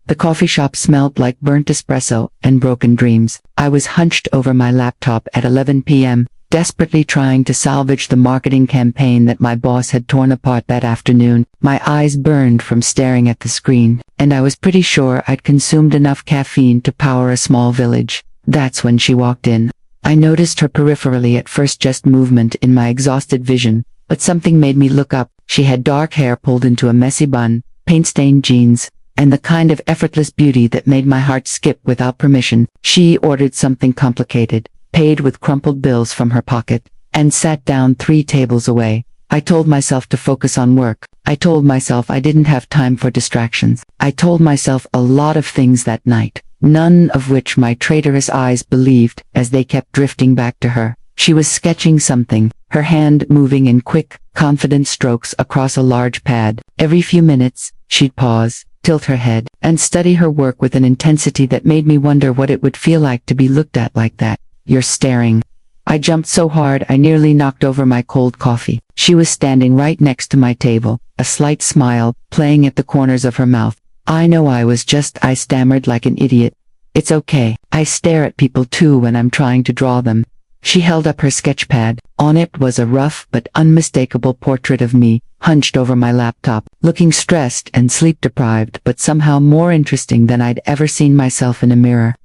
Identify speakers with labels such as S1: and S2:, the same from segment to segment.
S1: The coffee shop smelled like burnt espresso and broken dreams. I was hunched over my laptop at 11 p.m., desperately trying to salvage the marketing campaign that my boss had torn apart that afternoon. My eyes burned from staring at the screen, and I was pretty sure I'd consumed enough caffeine to power a small village. That's when she walked in. I noticed her peripherally at first, just movement in my exhausted vision, but something made me look up. She had dark hair pulled into a messy bun, paint-stained jeans, and the kind of effortless beauty that made my heart skip without permission. She ordered something complicated, paid with crumpled bills from her pocket, and sat down 3 tables away. I told myself to focus on work. I told myself I didn't have time for distractions. I told myself a lot of things that night, none of which my traitorous eyes believed as they kept drifting back to her. She was sketching something, her hand moving in quick, confident strokes across a large pad. Every few minutes, she'd pause, tilt her head, and study her work with an intensity that made me wonder what it would feel like to be looked at like that. "You're staring." I jumped so hard I nearly knocked over my cold coffee. She was standing right next to my table, a slight smile playing at the corners of her mouth. I stammered like an idiot. "It's okay. I stare at people too when I'm trying to draw them." She held up her sketchpad. On it was a rough but unmistakable portrait of me, hunched over my laptop, looking stressed and sleep-deprived, but somehow more interesting than I'd ever seen myself in a mirror.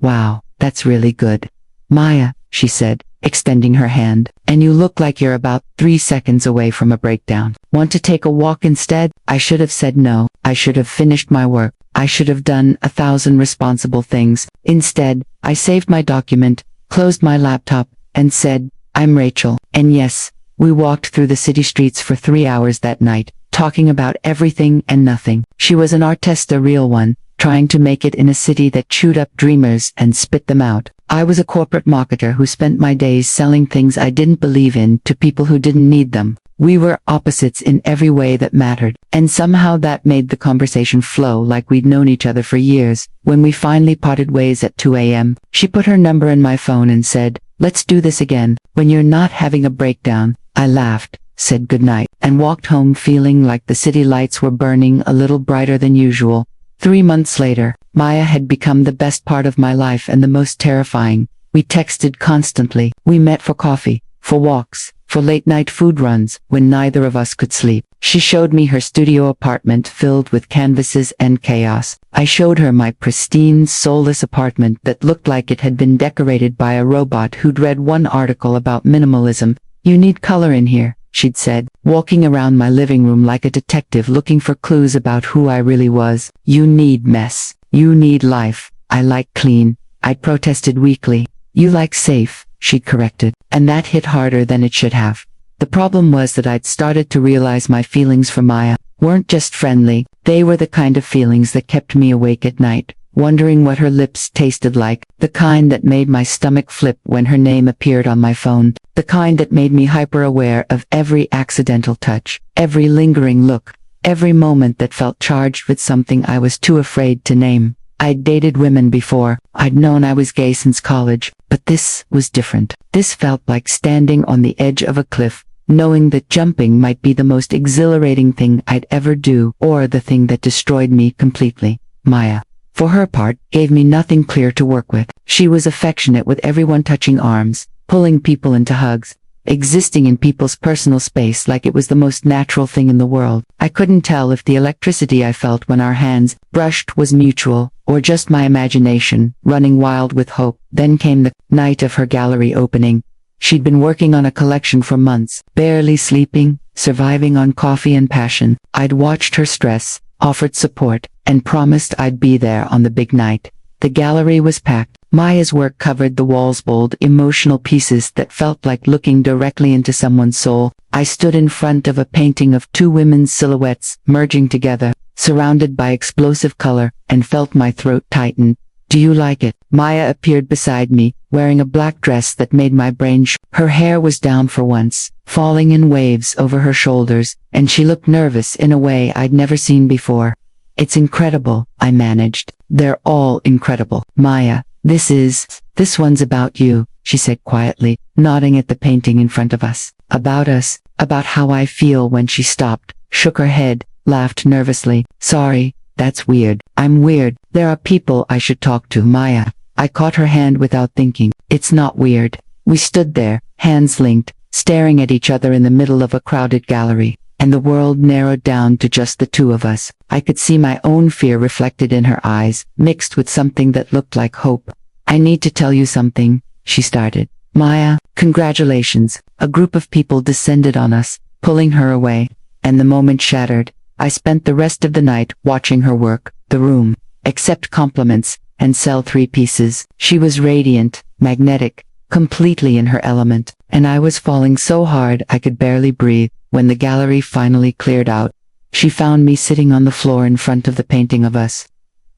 S1: Wow, that's really good. "Maya," she said, extending her hand, "and you look like you're about 3 seconds away from a breakdown. Want to take a walk instead?" I should have said no. I should have finished my work. I should have done 1,000 responsible things. Instead, I saved my document, closed my laptop, and said, "I'm Rachel." And yes, we walked through the city streets for 3 hours that night, talking about everything and nothing. She was an artist, a real one, trying to make it in a city that chewed up dreamers and spit them out. I was a corporate marketer who spent my days selling things I didn't believe in to people who didn't need them. We were opposites in every way that mattered, and somehow that made the conversation flow like we'd known each other for years. When we finally parted ways at 2 a.m., she put her number in my phone and said, "Let's do this again, when you're not having a breakdown." I laughed, said goodnight, and walked home feeling like the city lights were burning a little brighter than usual. 3 months later, Maya had become the best part of my life and the most terrifying. We texted constantly. We met for coffee, for walks, for late-night food runs when neither of us could sleep. She showed me her studio apartment filled with canvases and chaos. I showed her my pristine, soulless apartment that looked like it had been decorated by a robot who'd read one article about minimalism. "You need color in here," she'd said, walking around my living room like a detective looking for clues about who I really was. "You need mess. You need life." "I like clean," I protested weakly. "You like safe," she'd corrected, and that hit harder than it should have. The problem was that I'd started to realize my feelings for Maya weren't just friendly. They were the kind of feelings that kept me awake at night, wondering what her lips tasted like, the kind that made my stomach flip when her name appeared on my phone, the kind that made me hyper-aware of every accidental touch, every lingering look, every moment that felt charged with something I was too afraid to name. I'd dated women before. I'd known I was gay since college, but this was different. This felt like standing on the edge of a cliff, knowing that jumping might be the most exhilarating thing I'd ever do, or the thing that destroyed me completely. Maya, for her part, gave me nothing clear to work with. She was affectionate with everyone, touching arms, pulling people into hugs, existing in people's personal space like it was the most natural thing in the world. I couldn't tell if the electricity I felt when our hands brushed was mutual, or just my imagination, running wild with hope. Then came the night of her gallery opening. She'd been working on a collection for months, barely sleeping, surviving on coffee and passion. I'd watched her stress, offered support, and promised I'd be there on the big night. The gallery was packed. Maya's work covered the walls, bold, emotional pieces that felt like looking directly into someone's soul. I stood in front of a painting of 2 women's silhouettes merging together, surrounded by explosive color, and felt my throat tighten. "Do you like it?" Maya appeared beside me, wearing a black dress that made my brain Her hair was down for once, falling in waves over her shoulders, and she looked nervous in a way I'd never seen before. "It's incredible," I managed. "They're all incredible." "Maya, this one's about you," she said quietly, nodding at the painting in front of us. "About us, about how I feel." When she stopped, shook her head, laughed nervously. "Sorry, That's weird. I'm weird. There are people I should talk to, Maya. I caught her hand without thinking. It's not weird. We stood there, hands linked, staring at each other in the middle of a crowded gallery, and the world narrowed down to just the two of us. I could see my own fear reflected in her eyes, mixed with something that looked like hope. I need to tell you something, she started. Maya, congratulations. A group of people descended on us, pulling her away, and the moment shattered. I spent the rest of the night watching her work, the room, accept compliments, and sell 3 pieces. She was radiant, magnetic, completely in her element, and I was falling so hard I could barely breathe. When the gallery finally cleared out, she found me sitting on the floor in front of the painting of us.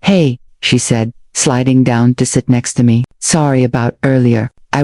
S1: Hey, she said, sliding down to sit next to me. Sorry about earlier. I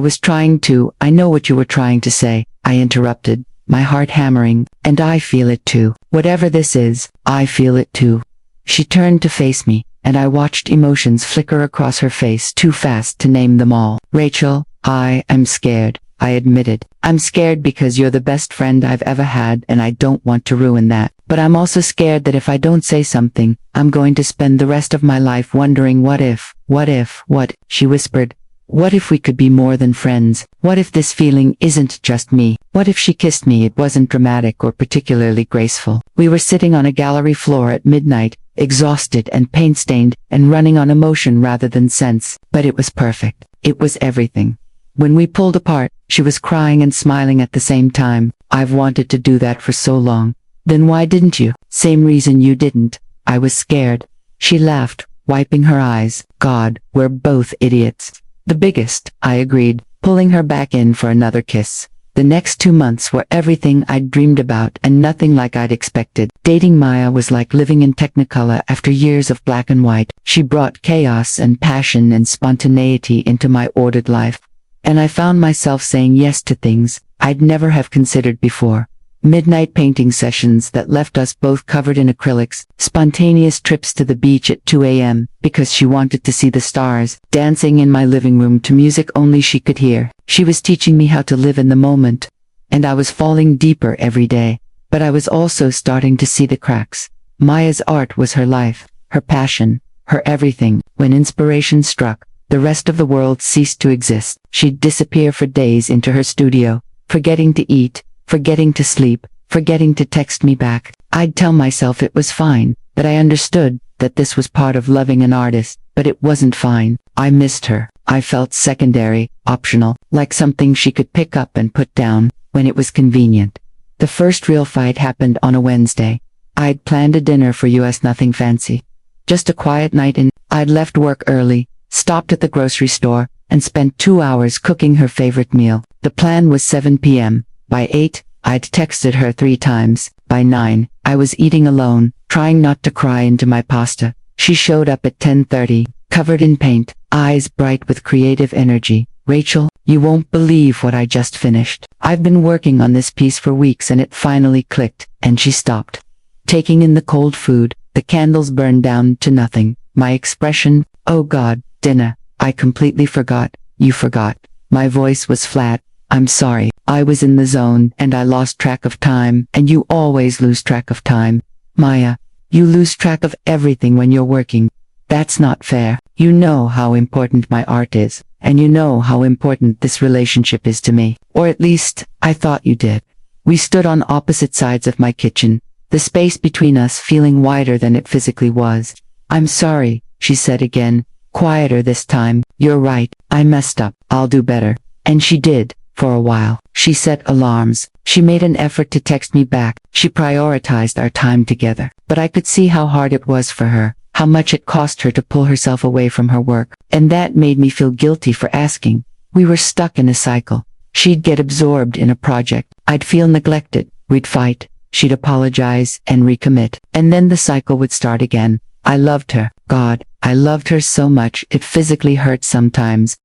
S1: know what you were trying to say, I interrupted, my heart hammering, and I feel it too. Whatever this is, I feel it too. She turned to face me, and I watched emotions flicker across her face too fast to name them all. Rachel, I am scared, I admitted. I'm scared because you're the best friend I've ever had and I don't want to ruin that. But I'm also scared that if I don't say something, I'm going to spend the rest of my life wondering what, she whispered. What if we could be more than friends? What if this feeling isn't just me? What if she kissed me? It wasn't dramatic or particularly graceful. We were sitting on a gallery floor at midnight, exhausted and paint-stained, and running on emotion rather than sense. But it was perfect. It was everything. When we pulled apart, she was crying and smiling at the same time. I've wanted to do that for so long. Then why didn't you? Same reason you didn't. I was scared. She laughed, wiping her eyes. God, we're both idiots. The biggest, I agreed, pulling her back in for another kiss. The next 2 months were everything I'd dreamed about and nothing like I'd expected. Dating Maya was like living in Technicolor after years of black and white. She brought chaos and passion and spontaneity into my ordered life. And I found myself saying yes to things I'd never have considered before. Midnight painting sessions that left us both covered in acrylics, spontaneous trips to the beach at 2 a.m. because she wanted to see the stars, dancing in my living room to music only she could hear. She was teaching me how to live in the moment, and I was falling deeper every day. But I was also starting to see the cracks. Maya's art was her life, her passion, her everything. When inspiration struck, the rest of the world ceased to exist. She'd disappear for days into her studio, forgetting to eat, forgetting to sleep, forgetting to text me back. I'd tell myself it was fine, that I understood, that this was part of loving an artist, but it wasn't fine. I missed her. I felt secondary, optional, like something she could pick up and put down, when it was convenient. The first real fight happened on a Wednesday. I'd planned a dinner for us, nothing fancy. Just a quiet night in. I'd left work early, stopped at the grocery store, and spent 2 hours cooking her favorite meal. The plan was 7 p.m. By 8, I'd texted her 3 times. By 9, I was eating alone, trying not to cry into my pasta. She showed up at 10:30, covered in paint, eyes bright with creative energy. Rachel, you won't believe what I just finished. I've been working on this piece for weeks and it finally clicked, and she stopped. Taking in the cold food, the candles burned down to nothing. My expression, oh God, dinner. I completely forgot. You forgot. My voice was flat. I'm sorry. I was in the zone and I lost track of time, and you always lose track of time. Maya, you lose track of everything when you're working. That's not fair. You know how important my art is, and you know how important this relationship is to me. Or at least, I thought you did. We stood on opposite sides of my kitchen, the space between us feeling wider than it physically was. I'm sorry, she said again, quieter this time. You're right, I messed up. I'll do better. And she did. For a while, she set alarms. She made an effort to text me back. She prioritized our time together. But I could see how hard it was for her, how much it cost her to pull herself away from her work. And that made me feel guilty for asking. We were stuck in a cycle. She'd get absorbed in a project. I'd feel neglected. We'd fight. She'd apologize and recommit. And then the cycle would start again. I loved her. God, I loved her so much it physically hurt sometimes.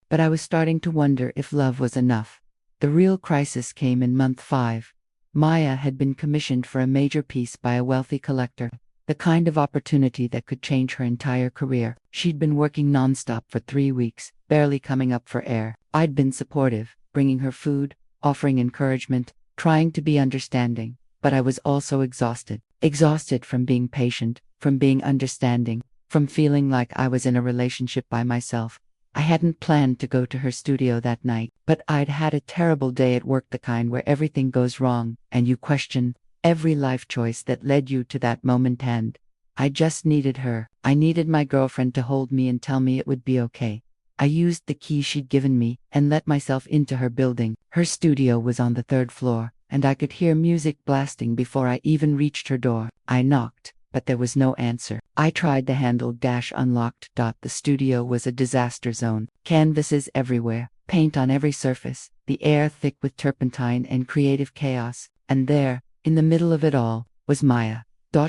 S1: But I was starting to wonder if love was enough. The real crisis came in month 5. Maya had been commissioned for a major piece by a wealthy collector, the kind of opportunity that could change her entire career. She'd been working nonstop for 3 weeks, barely coming up for air. I'd been supportive, bringing her food, offering encouragement, trying to be understanding. But I was also exhausted. Exhausted from being patient, from being understanding, from feeling like I was in a relationship by myself. I hadn't planned to go to her studio that night, but I'd had a terrible day at work, the kind where everything goes wrong, and you question every life choice that led you to that moment, and I just needed her. I needed my girlfriend to hold me and tell me it would be okay. I used the key she'd given me and let myself into her building. Her studio was on the 3rd floor, and I could hear music blasting before I even reached her door. I knocked, but there was no answer. I tried the handle unlocked. The studio was a disaster zone. Canvases everywhere, paint on every surface, the air thick with turpentine and creative chaos. And there, in the middle of it all, was Maya.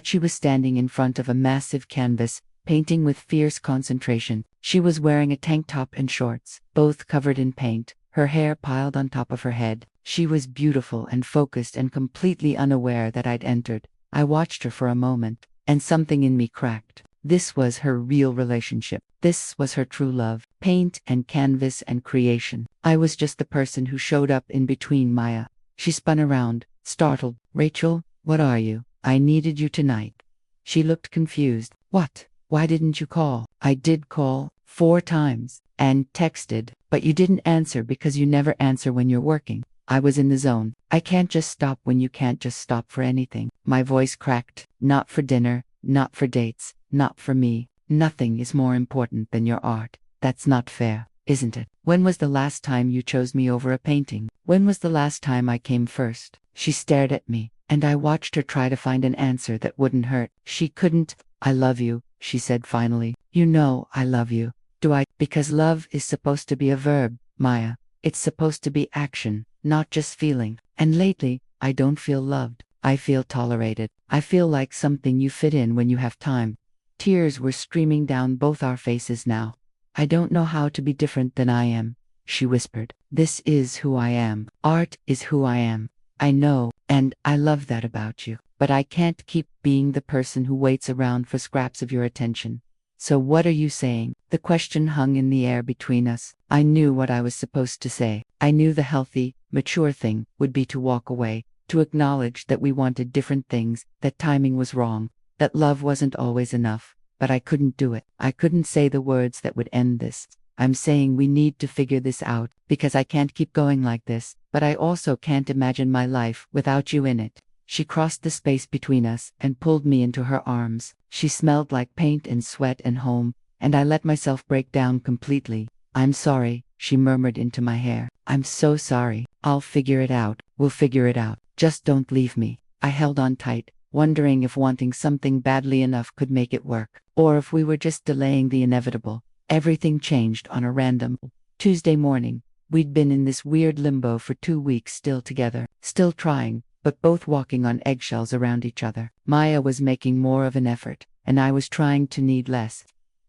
S1: She was standing in front of a massive canvas, painting with fierce concentration. She was wearing a tank top and shorts, both covered in paint, her hair piled on top of her head. She was beautiful and focused and completely unaware that I'd entered. I watched her for a moment, and something in me cracked. This was her real relationship. This was her true love, paint and canvas and creation. I was just the person who showed up in between. Maya. She spun around, startled. Rachel, what are you? I needed you tonight. She looked confused. What? Why didn't you call? I did call 4 times, and texted, but you didn't answer because you never answer when you're working. I was in the zone. I can't just stop when you can't just stop for anything. My voice cracked. Not for dinner, not for dates, not for me. Nothing is more important than your art. That's not fair, isn't it? When was the last time you chose me over a painting? When was the last time I came first? She stared at me, and I watched her try to find an answer that wouldn't hurt. She couldn't. I love you, she said finally. You know I love you. Do I? Because love is supposed to be a verb, Maya. It's supposed to be action, not just feeling. And lately, I don't feel loved. I feel tolerated. I feel like something you fit in when you have time. Tears were streaming down both our faces now. I don't know how to be different than I am, she whispered. This is who I am. Art is who I am. I know, and I love that about you. But I can't keep being the person who waits around for scraps of your attention. So what are you saying? The question hung in the air between us. I knew what I was supposed to say. I knew the healthy, mature thing would be to walk away, to acknowledge that we wanted different things, that timing was wrong, that love wasn't always enough. But I couldn't do it. I couldn't say the words that would end this. I'm saying we need to figure this out, because I can't keep going like this, but I also can't imagine my life without you in it. She crossed the space between us and pulled me into her arms. She smelled like paint and sweat and home, and I let myself break down completely. I'm sorry, she murmured into my hair. I'm so sorry. I'll figure it out. We'll figure it out. Just don't leave me. I held on tight, wondering if wanting something badly enough could make it work, or if we were just delaying the inevitable. Everything changed on a random Tuesday morning. We'd been in this weird limbo for 2 weeks, still together, still trying, but both walking on eggshells around each other. Maya was making more of an effort, and I was trying to need less.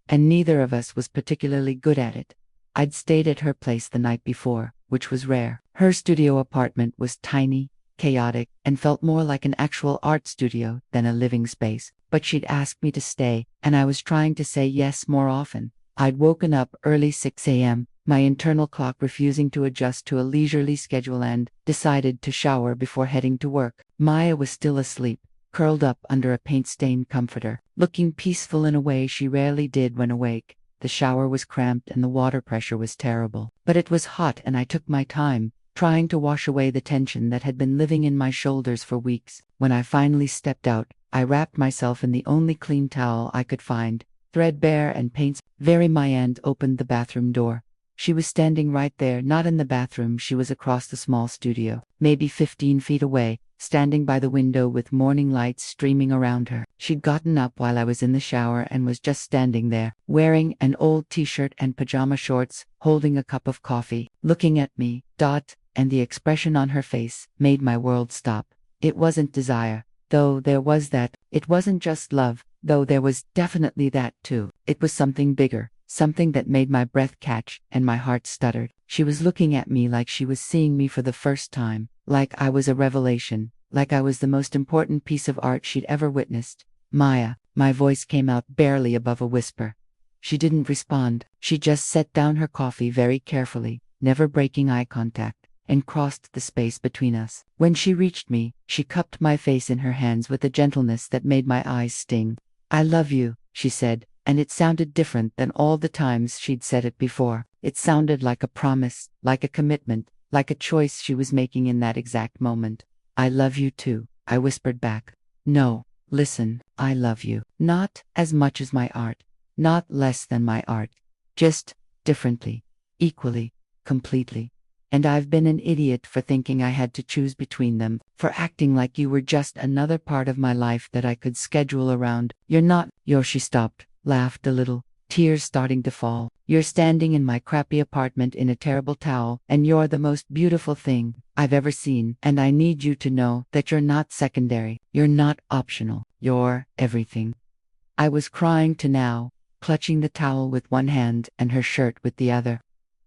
S1: And neither of us was particularly good at it. I'd stayed at her place the night before, which was rare. Her studio apartment was tiny, chaotic, and felt more like an actual art studio than a living space. But she'd asked me to stay, and I was trying to say yes more often. I'd woken up early 6 a.m., my internal clock refusing to adjust to a leisurely schedule, and decided to shower before heading to work. Maya was still asleep, curled up under a paint-stained comforter, looking peaceful in a way she rarely did when awake. The shower was cramped and the water pressure was terrible. But it was hot and I took my time, trying to wash away the tension that had been living in my shoulders for weeks. When I finally stepped out, I wrapped myself in the only clean towel I could find, threadbare and paints. Maya opened the bathroom door. She was standing right there, not in the bathroom. She was across the small studio, maybe 15 feet away, standing by the window with morning lights streaming around her. She'd gotten up while I was in the shower and was just standing there, wearing an old t-shirt and pajama shorts, holding a cup of coffee, looking at me. And the expression on her face made my world stop. It wasn't desire, though there was that. It wasn't just love, though there was definitely that too. It was something bigger. Something that made my breath catch and my heart stuttered. She was looking at me like she was seeing me for the first time, like I was a revelation, like I was the most important piece of art she'd ever witnessed. Maya, my voice came out barely above a whisper. She didn't respond. She just set down her coffee very carefully, never breaking eye contact, and crossed the space between us. When she reached me, she cupped my face in her hands with a gentleness that made my eyes sting. I love you, she said, and it sounded different than all the times she'd said it before. It sounded like a promise, like a commitment, like a choice she was making in that exact moment. I love you too, I whispered back. No, listen, I love you. Not as much as my art, not less than my art. Just differently, equally, completely. And I've been an idiot for thinking I had to choose between them, for acting like you were just another part of my life that I could schedule around. You're not. She stopped, laughed a little, tears starting to fall. You're standing in my crappy apartment in a terrible towel, and you're the most beautiful thing I've ever seen. And I need you to know that you're not secondary, you're not optional, you're everything. I was crying to now, clutching the towel with one hand and her shirt with the other.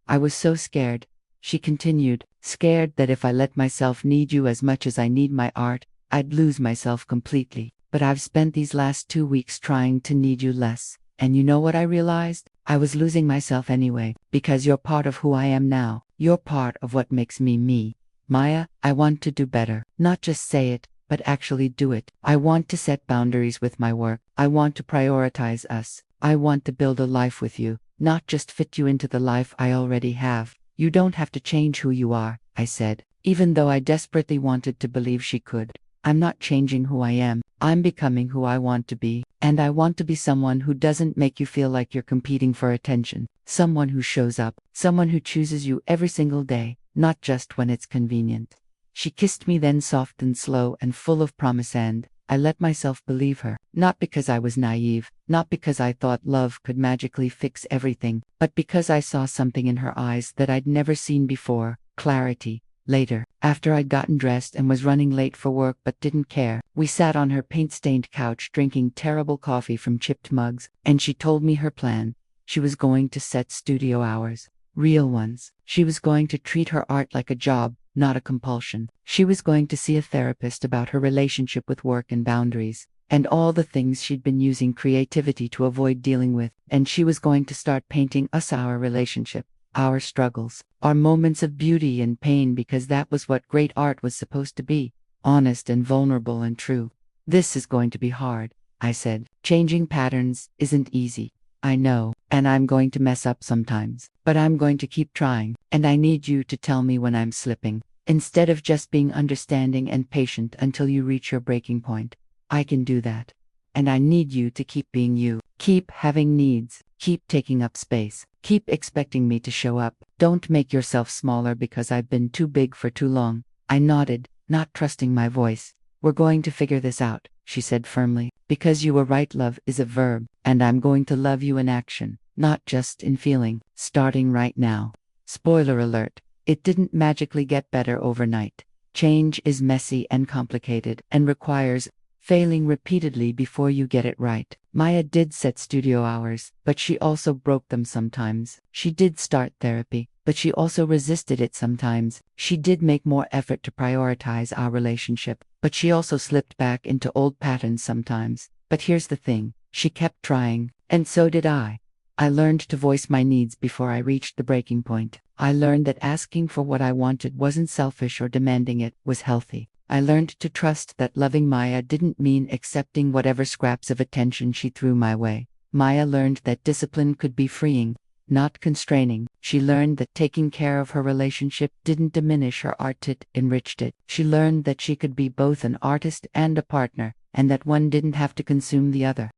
S1: I was so scared, she continued, scared that if I let myself need you as much as I need my art, I'd lose myself completely. But I've spent these last 2 weeks trying to need you less. And you know what I realized? I was losing myself anyway, because you're part of who I am now. You're part of what makes me me. Maya, I want to do better. Not just say it, but actually do it. I want to set boundaries with my work. I want to prioritize us. I want to build a life with you, not just fit you into the life I already have. You don't have to change who you are, I said, even though I desperately wanted to believe she could. I'm not changing who I am. I'm becoming who I want to be. And I want to be someone who doesn't make you feel like you're competing for attention. Someone who shows up. Someone who chooses you every single day, not just when it's convenient. She kissed me then, soft and slow and full of promise, and I let myself believe her. Not because I was naive, not because I thought love could magically fix everything, but because I saw something in her eyes that I'd never seen before: clarity. Later, after I'd gotten dressed and was running late for work but didn't care, we sat on her paint-stained couch drinking terrible coffee from chipped mugs, and she told me her plan. She was going to set studio hours. Real ones. She was going to treat her art like a job, not a compulsion. She was going to see a therapist about her relationship with work and boundaries, and all the things she'd been using creativity to avoid dealing with, and she was going to start painting us our relationship. Our struggles, our moments of beauty and pain, because that was what great art was supposed to be, honest and vulnerable and true. This is going to be hard, I said. Changing patterns isn't easy. I know, and I'm going to mess up sometimes, but I'm going to keep trying, and I need you to tell me when I'm slipping, instead of just being understanding and patient until you reach your breaking point. I can do that. And I need you to keep being you, keep having needs, keep taking up space, keep expecting me to show up. Don't make yourself smaller because I've been too big for too long. I nodded, not trusting my voice. We're going to figure this out, she said firmly. Because you were right, love is a verb, and I'm going to love you in action, not just in feeling, starting right now. Spoiler alert, it didn't magically get better overnight. Change is messy and complicated and requires failing repeatedly before you get it right. Maya did set studio hours, but she also broke them sometimes. She did start therapy, but she also resisted it sometimes. She did make more effort to prioritize our relationship, but she also slipped back into old patterns sometimes. But here's the thing, she kept trying, and so did I. I learned to voice my needs before I reached the breaking point. I learned that asking for what I wanted wasn't selfish, or demanding it was healthy. I learned to trust that loving Maya didn't mean accepting whatever scraps of attention she threw my way. Maya learned that discipline could be freeing, not constraining. She learned that taking care of her relationship didn't diminish her art, it enriched it. She learned that she could be both an artist and a partner, and that one didn't have to consume the other.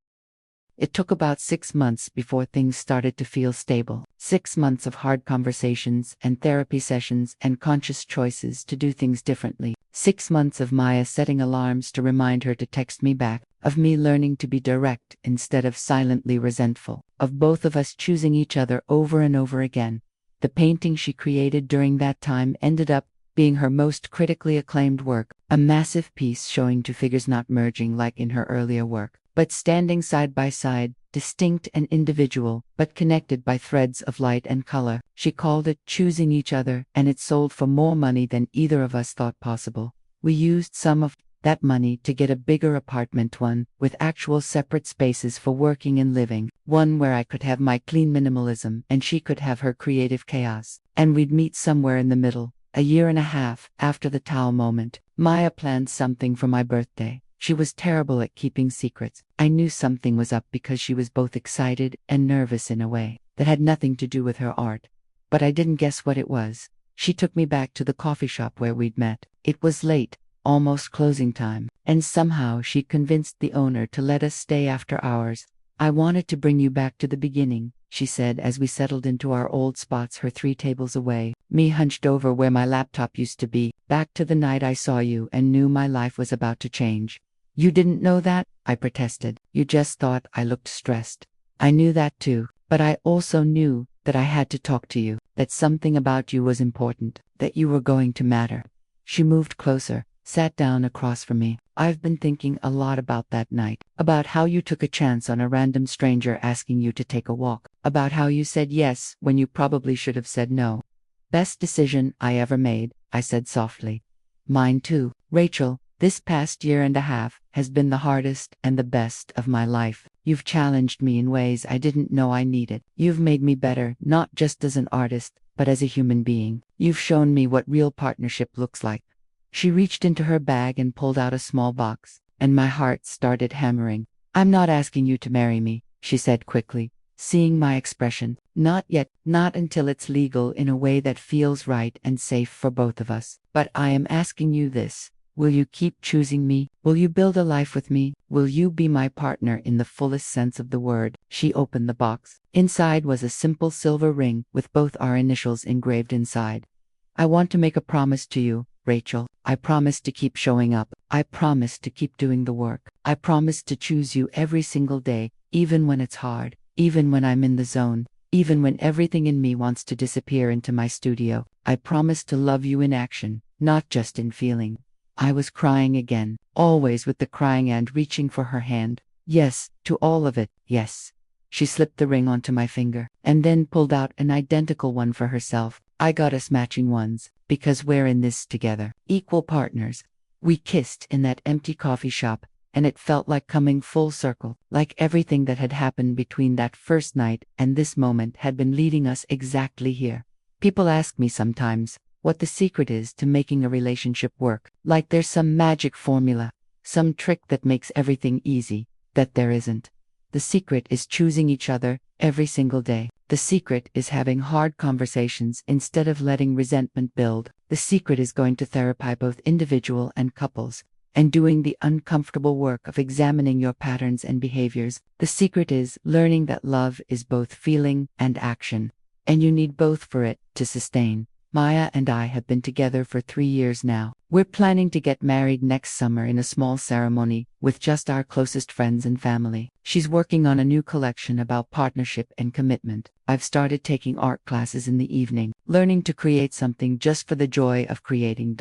S1: It took about 6 months before things started to feel stable. 6 months of hard conversations and therapy sessions and conscious choices to do things differently. 6 months of Maya setting alarms to remind her to text me back, of me learning to be direct instead of silently resentful, of both of us choosing each other over and over again. The painting she created during that time ended up being her most critically acclaimed work, a massive piece showing two figures not merging like in her earlier work, but standing side by side, distinct and individual, but connected by threads of light and color. She called it Choosing Each Other, and it sold for more money than either of us thought possible. We used some of that money to get a bigger apartment, one with actual separate spaces for working and living, one where I could have my clean minimalism and she could have her creative chaos, and we'd meet somewhere in the middle. A year and a half after the towel moment, Maya planned something for my birthday. She was terrible at keeping secrets. I knew something was up because she was both excited and nervous in a way that had nothing to do with her art. But I didn't guess what it was. She took me back to the coffee shop where we'd met. It was late, almost closing time, and somehow she convinced the owner to let us stay after hours. "I wanted to bring you back to the beginning," she said as we settled into our old spots her 3 tables away, me hunched over where my laptop used to be, "back to the night I saw you and knew my life was about to change." "You didn't know that?" I protested. "You just thought I looked stressed." "I knew that too, but I also knew that I had to talk to you, that something about you was important, that you were going to matter." She moved closer, sat down across from me. "I've been thinking a lot about that night, about how you took a chance on a random stranger asking you to take a walk, about how you said yes when you probably should have said no." "Best decision I ever made," I said softly. "Mine too, Rachel. This past year and a half has been the hardest and the best of my life. You've challenged me in ways I didn't know I needed. You've made me better, not just as an artist, but as a human being. You've shown me what real partnership looks like." She reached into her bag and pulled out a small box, and my heart started hammering. "I'm not asking you to marry me," she said quickly, seeing my expression. "Not yet, not until it's legal in a way that feels right and safe for both of us. But I am asking you this. Will you keep choosing me? Will you build a life with me? Will you be my partner in the fullest sense of the word?" She opened the box. Inside was a simple silver ring with both our initials engraved inside. "I want to make a promise to you, Rachel. I promise to keep showing up. I promise to keep doing the work. I promise to choose you every single day, even when it's hard, even when I'm in the zone, even when everything in me wants to disappear into my studio. I promise to love you in action, not just in feeling." I was crying again, always with the crying and reaching for her hand. "Yes, to all of it, yes." She slipped the ring onto my finger, and then pulled out an identical one for herself. "I got us matching ones, because we're in this together, equal partners." We kissed in that empty coffee shop, and it felt like coming full circle, like everything that had happened between that first night and this moment had been leading us exactly here. People ask me sometimes what the secret is to making a relationship work, like there's some magic formula, some trick that makes everything easy, that there isn't. The secret is choosing each other every single day. The secret is having hard conversations instead of letting resentment build. The secret is going to therapy both individual and couples, and doing the uncomfortable work of examining your patterns and behaviors. The secret is learning that love is both feeling and action, and you need both for it to sustain. Maya and I have been together for 3 years now. We're planning to get married next summer in a small ceremony with just our closest friends and family. She's working on a new collection about partnership and commitment. I've started taking art classes in the evening, learning to create something just for the joy of creating.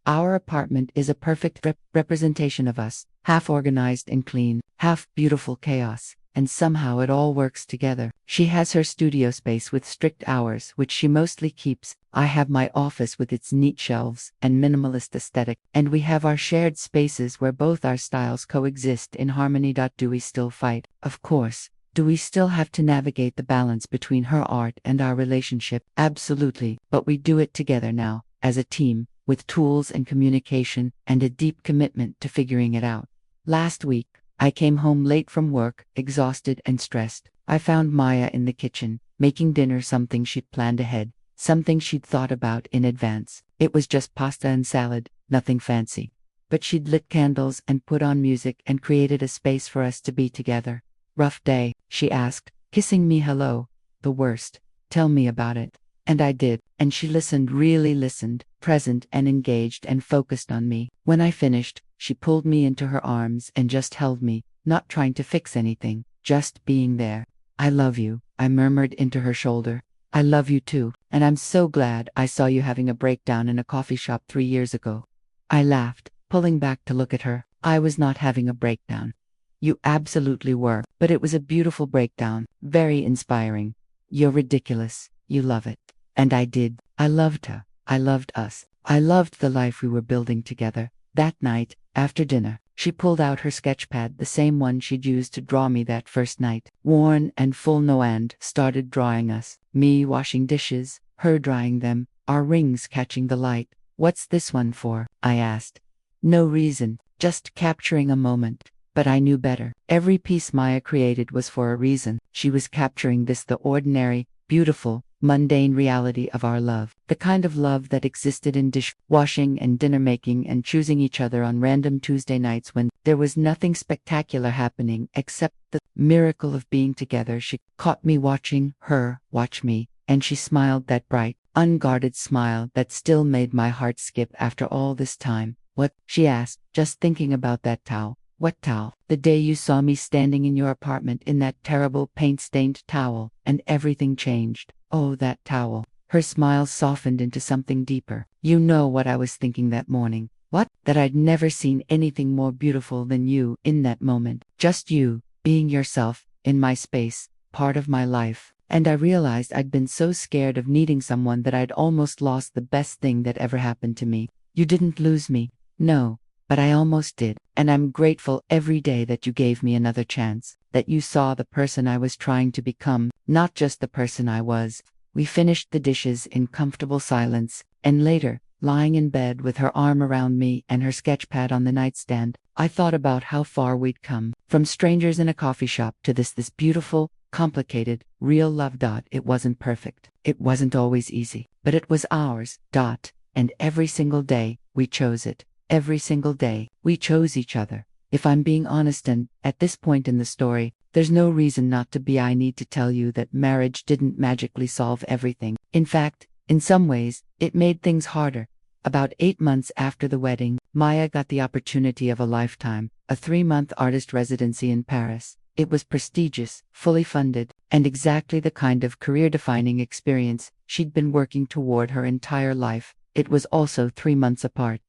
S1: Our apartment is a perfect representation of us, half organized and clean, half beautiful chaos. And somehow it all works together. She has her studio space with strict hours, which she mostly keeps. I have my office with its neat shelves and minimalist aesthetic, and we have our shared spaces where both our styles coexist in harmony. Do we still fight? Of course. Do we still have to navigate the balance between her art and our relationship? Absolutely. But we do it together now, as a team, with tools and communication, and a deep commitment to figuring it out. Last week, I came home late from work, exhausted and stressed. I found Maya in the kitchen, making dinner, something she'd planned ahead, something she'd thought about in advance. It was just pasta and salad, nothing fancy. But she'd lit candles and put on music and created a space for us to be together. "Rough day?" she asked, kissing me hello. "The worst. Tell me about it." And I did, and she listened, really listened, present and engaged and focused on me. When I finished, she pulled me into her arms and just held me, not trying to fix anything, just being there. "I love you," I murmured into her shoulder. "I love you too, and I'm so glad I saw you having a breakdown in a coffee shop 3 years ago." I laughed, pulling back to look at her. "I was not having a breakdown. You absolutely were, but it was a beautiful breakdown, very inspiring. You're ridiculous. You love it." And I did. I loved her. I loved us. I loved the life we were building together. That night, after dinner, she pulled out her sketch pad, the same one she'd used to draw me that first night, worn and full, and started drawing us. Me washing dishes, her drying them, our rings catching the light. "What's this one for?" I asked. No reason, just capturing a moment. But I knew better. Every piece Maya created was for a reason. She was capturing the ordinary, beautiful, mundane reality of our love. The kind of love that existed in dishwashing and dinner making and choosing each other on random Tuesday nights when there was nothing spectacular happening except the miracle of being together. She caught me watching her watch me, and she smiled that bright, unguarded smile that still made my heart skip after all this time. What? She asked, just thinking about that towel. What towel? The day you saw me standing in your apartment in that terrible paint-stained towel, and everything changed. Oh, that towel. Her smile softened into something deeper. You know what I was thinking that morning. What? That I'd never seen anything more beautiful than you in that moment. Just you, being yourself, in my space, part of my life. And I realized I'd been so scared of needing someone that I'd almost lost the best thing that ever happened to me. You didn't lose me. No. But I almost did, and I'm grateful every day that you gave me another chance, that you saw the person I was trying to become, not just the person I was. We finished the dishes in comfortable silence, and later, lying in bed with her arm around me and her sketchpad on the nightstand, I thought about how far we'd come, from strangers in a coffee shop to this beautiful, complicated, real love. It wasn't perfect. It wasn't always easy, but it was ours. And every single day, we chose it. Every single day, we chose each other. If I'm being honest, and at this point in the story, there's no reason not to be. I need to tell you that marriage didn't magically solve everything. In fact, in some ways, it made things harder. About 8 months after the wedding, Maya got the opportunity of a lifetime, a 3-month artist residency in Paris. It was prestigious, fully funded, and exactly the kind of career-defining experience she'd been working toward her entire life. It was also 3 months apart.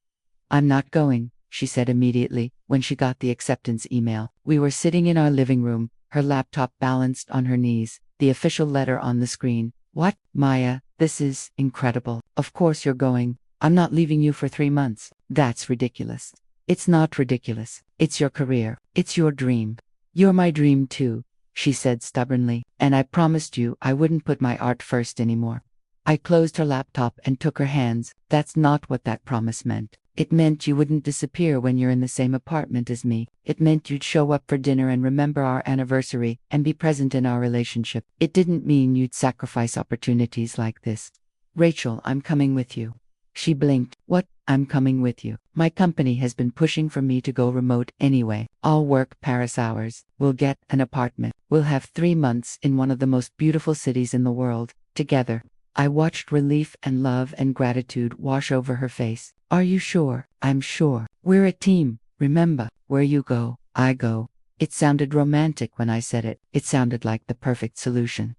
S1: I'm not going, she said immediately, when she got the acceptance email. We were sitting in our living room, her laptop balanced on her knees, the official letter on the screen. What? Maya, this is incredible. Of course you're going. I'm not leaving you for 3 months. That's ridiculous. It's not ridiculous. It's your career. It's your dream. You're my dream too, she said stubbornly, and I promised you I wouldn't put my art first anymore. I closed her laptop and took her hands. That's not what that promise meant. It meant you wouldn't disappear when you're in the same apartment as me. It meant you'd show up for dinner and remember our anniversary and be present in our relationship. It didn't mean you'd sacrifice opportunities like this. Rachel, I'm coming with you. She blinked. What? I'm coming with you. My company has been pushing for me to go remote anyway. I'll work Paris hours. We'll get an apartment. We'll have 3 months in one of the most beautiful cities in the world, together. I watched relief and love and gratitude wash over her face. Are you sure? I'm sure. We're a team. Remember, where you go, I go. It sounded romantic when I said it. It sounded like the perfect solution.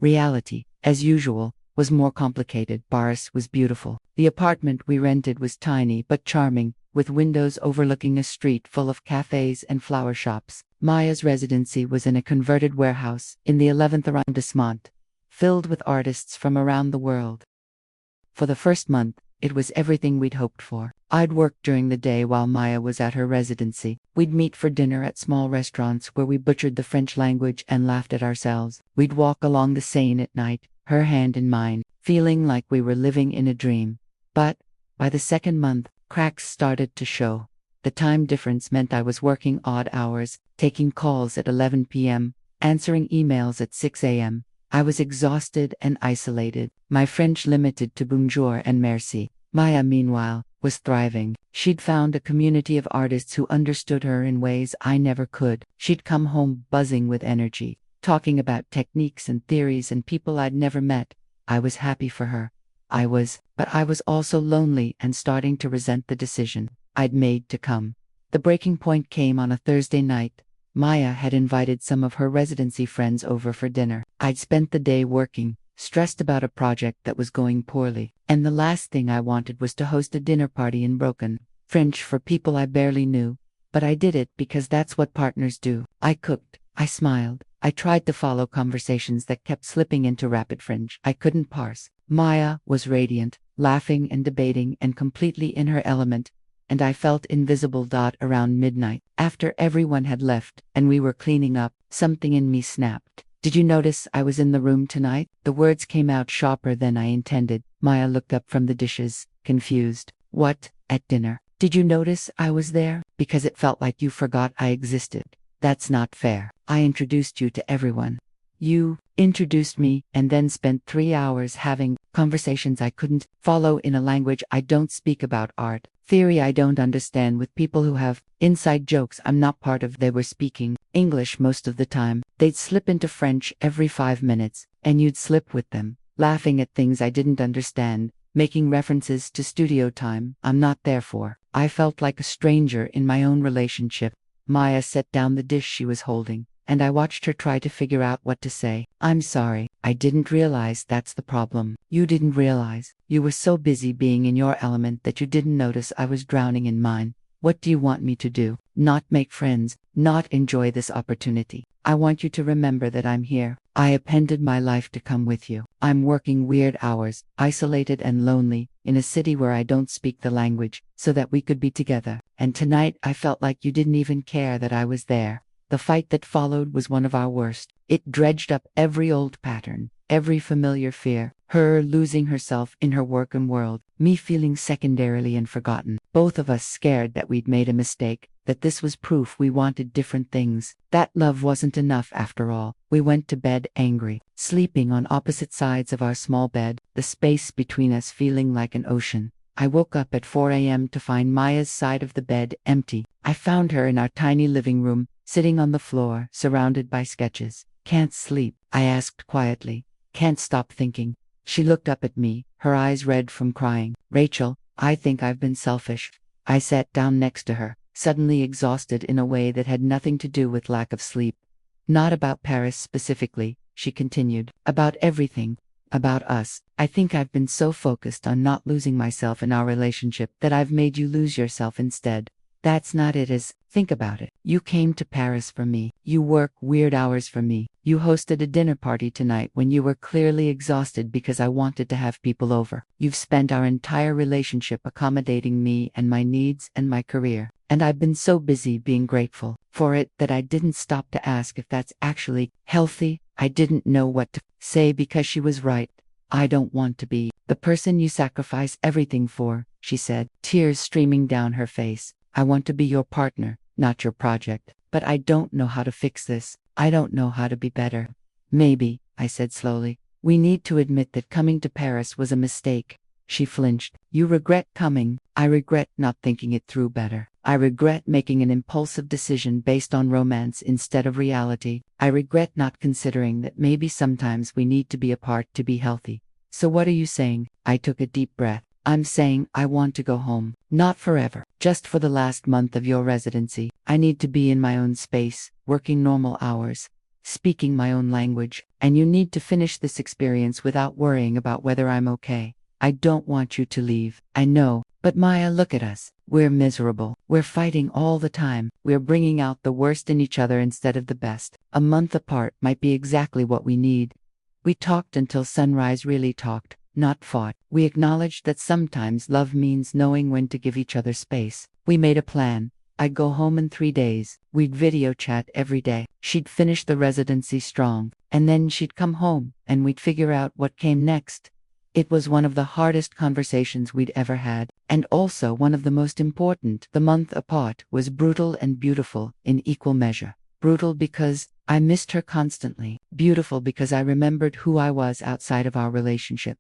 S1: Reality, as usual, was more complicated. Paris was beautiful. The apartment we rented was tiny but charming, with windows overlooking a street full of cafes and flower shops. Maya's residency was in a converted warehouse in the 11th arrondissement, filled with artists from around the world. For the first month, it was everything we'd hoped for. I'd work during the day while Maya was at her residency. We'd meet for dinner at small restaurants where we butchered the French language and laughed at ourselves. We'd walk along the Seine at night, her hand in mine, feeling like we were living in a dream. But, by the second month, cracks started to show. The time difference meant I was working odd hours, taking calls at 11 p.m., answering emails at 6 a.m. I was exhausted and isolated, my French limited to bonjour and merci. Maya, meanwhile, was thriving. She'd found a community of artists who understood her in ways I never could. She'd come home buzzing with energy, talking about techniques and theories and people I'd never met. I was happy for her. But I was also lonely and starting to resent the decision I'd made to come. The breaking point came on a Thursday night. Maya had invited some of her residency friends over for dinner. I'd spent the day working, stressed about a project that was going poorly, and the last thing I wanted was to host a dinner party in broken French for people I barely knew. But I did it because that's what partners do. I cooked, I smiled, I tried to follow conversations that kept slipping into rapid French I couldn't parse. Maya was radiant, laughing and debating and completely in her element, and I felt invisible. Around midnight, after everyone had left and we were cleaning up, something in me snapped. Did you notice I was in the room tonight? The words came out sharper than I intended. Maya looked up from the dishes, confused. What? At dinner? Did you notice I was there? Because it felt like you forgot I existed. That's not fair. I introduced you to everyone. You introduced me and then spent 3 hours having conversations I couldn't follow in a language I don't speak, about art, theory I don't understand, with people who have inside jokes I'm not part of. They were speaking English most of the time. They'd slip into French every 5 minutes, and you'd slip with them, laughing at things I didn't understand, making references to studio time I'm not there for. I felt like a stranger in my own relationship. Maya set down the dish she was holding, and I watched her try to figure out what to say. I'm sorry, I didn't realize that's the problem. You didn't realize. You were so busy being in your element that you didn't notice I was drowning in mine. What do you want me to do? Not make friends, not enjoy this opportunity. I want you to remember that I'm here. I appended my life to come with you. I'm working weird hours, isolated and lonely, in a city where I don't speak the language, so that we could be together. And tonight I felt like you didn't even care that I was there. The fight that followed was one of our worst. It dredged up every old pattern, every familiar fear. Her losing herself in her work and world, me feeling secondarily and forgotten. Both of us scared that we'd made a mistake, that this was proof we wanted different things. That love wasn't enough after all. We went to bed angry, sleeping on opposite sides of our small bed, the space between us feeling like an ocean. I woke up at 4 a.m. to find Maya's side of the bed empty. I found her in our tiny living room, sitting on the floor, surrounded by sketches. Can't sleep, I asked quietly. Can't stop thinking. She looked up at me, her eyes red from crying. Rachel, I think I've been selfish. I sat down next to her, suddenly exhausted in a way that had nothing to do with lack of sleep. Not about Paris specifically, she continued. About everything. About us. I think I've been so focused on not losing myself in our relationship that I've made you lose yourself instead. That's not it. Think about it. You came to Paris for me. You work weird hours for me. You hosted a dinner party tonight when you were clearly exhausted because I wanted to have people over. You've spent our entire relationship accommodating me and my needs and my career. And I've been so busy being grateful for it that I didn't stop to ask if that's actually healthy. I didn't know what to say because she was right. I don't want to be the person you sacrifice everything for, she said, tears streaming down her face. I want to be your partner, not your project. But I don't know how to fix this. I don't know how to be better. Maybe, I said slowly, we need to admit that coming to Paris was a mistake. She flinched. You regret coming. I regret not thinking it through better. I regret making an impulsive decision based on romance instead of reality. I regret not considering that maybe sometimes we need to be apart to be healthy. So what are you saying? I took a deep breath. I'm saying I want to go home. Not forever. Just for the last month of your residency. I need to be in my own space, working normal hours, speaking my own language, and you need to finish this experience without worrying about whether I'm okay. I don't want you to leave. I know. But Maya, look at us. We're miserable. We're fighting all the time. We're bringing out the worst in each other instead of the best. A month apart might be exactly what we need. We talked until sunrise, really talked, not fought. We acknowledged that sometimes love means knowing when to give each other space. We made a plan. I'd go home in 3 days. We'd video chat every day. She'd finish the residency strong, and then she'd come home, and we'd figure out what came next. It was one of the hardest conversations we'd ever had, and also one of the most important. The month apart was brutal and beautiful in equal measure. Brutal because I missed her constantly. Beautiful because I remembered who I was outside of our relationship.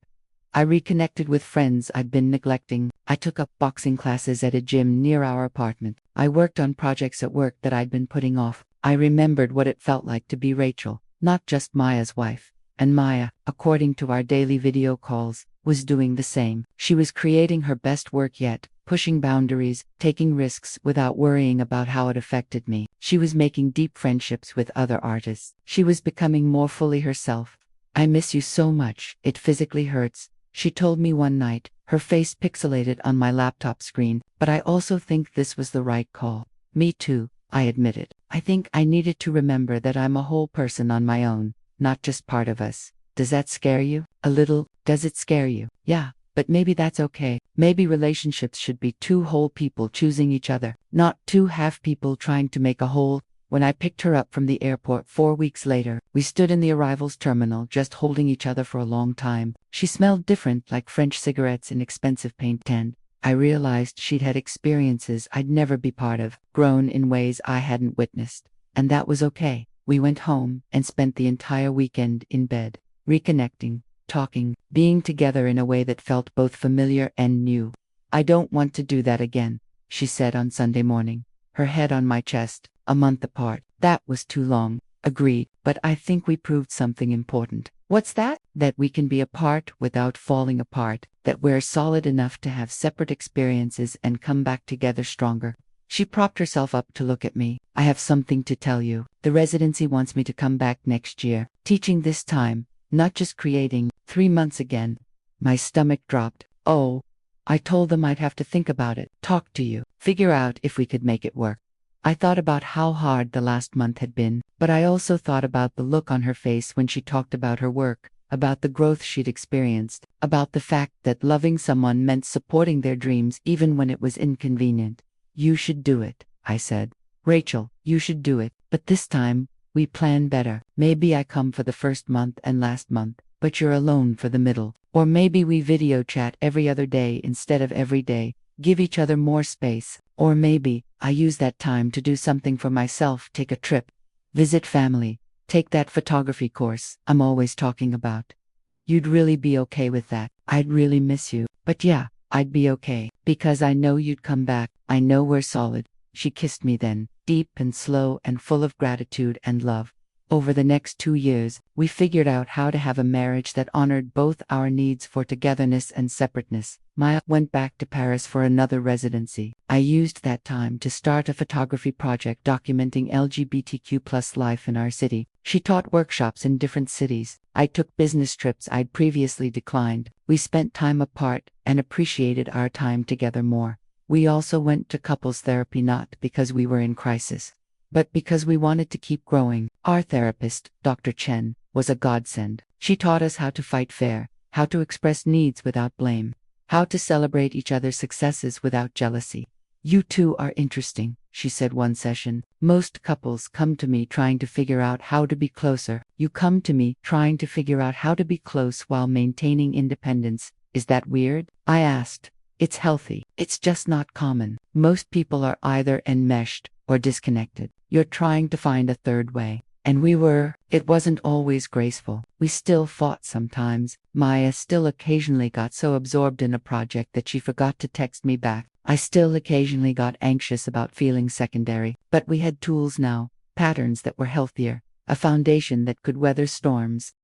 S1: I reconnected with friends I'd been neglecting. I took up boxing classes at a gym near our apartment. I worked on projects at work that I'd been putting off. I remembered what it felt like to be Rachel, not just Maya's wife. And Maya, according to our daily video calls, was doing the same. She was creating her best work yet, pushing boundaries, taking risks without worrying about how it affected me. She was making deep friendships with other artists. She was becoming more fully herself. I miss you so much. It physically hurts, she told me one night, her face pixelated on my laptop screen, but I also think this was the right call. Me too, I admitted. I think I needed to remember that I'm a whole person on my own. Not just part of us. Does that scare you? A little. Does it scare you? Yeah, but maybe that's okay. Maybe relationships should be two whole people choosing each other, not two half people trying to make a whole. When I picked her up from the airport 4 weeks later, we stood in the arrivals terminal just holding each other for a long time. She smelled different, like French cigarettes in expensive paint tin. I realized she'd had experiences I'd never be part of, grown in ways I hadn't witnessed. And that was okay. We went home and spent the entire weekend in bed, reconnecting, talking, being together in a way that felt both familiar and new. I don't want to do that again, she said on Sunday morning, her head on my chest, a month apart. That was too long. Agreed, but I think we proved something important. What's that? That we can be apart without falling apart, that we're solid enough to have separate experiences and come back together stronger. She propped herself up to look at me. I have something to tell you. The residency wants me to come back next year, teaching this time, not just creating. 3 months again. My stomach dropped. Oh, I told them I'd have to think about it, talk to you, figure out if we could make it work. I thought about how hard the last month had been, but I also thought about the look on her face when she talked about her work, about the growth she'd experienced, about the fact that loving someone meant supporting their dreams even when it was inconvenient. You should do it, I said. Rachel, you should do it, but this time, we plan better. Maybe I come for the first month and last month, but you're alone for the middle. Or maybe we video chat every other day instead of every day, give each other more space. Or maybe I use that time to do something for myself, take a trip, visit family, take that photography course I'm always talking about. You'd really be okay with that. I'd really miss you, but yeah, I'd be okay, because I know you'd come back. I know we're solid. She kissed me then, deep and slow and full of gratitude and love. Over the next 2 years, we figured out how to have a marriage that honored both our needs for togetherness and separateness. Maya went back to Paris for another residency. I used that time to start a photography project documenting LGBTQ+ life in our city. She taught workshops in different cities. I took business trips I'd previously declined. We spent time apart and appreciated our time together more. We also went to couples therapy, not because we were in crisis, but because we wanted to keep growing. Our therapist, Dr. Chen, was a godsend. She taught us how to fight fair, how to express needs without blame, how to celebrate each other's successes without jealousy. You two are interesting, she said one session. Most couples come to me trying to figure out how to be closer. You come to me trying to figure out how to be close while maintaining independence. Is that weird? I asked. It's healthy. It's just not common. Most people are either enmeshed or disconnected. You're trying to find a third way. And we were. It wasn't always graceful. We still fought sometimes. Maya still occasionally got so absorbed in a project that she forgot to text me back. I still occasionally got anxious about feeling secondary. But we had tools now, patterns that were healthier, a foundation that could weather storms.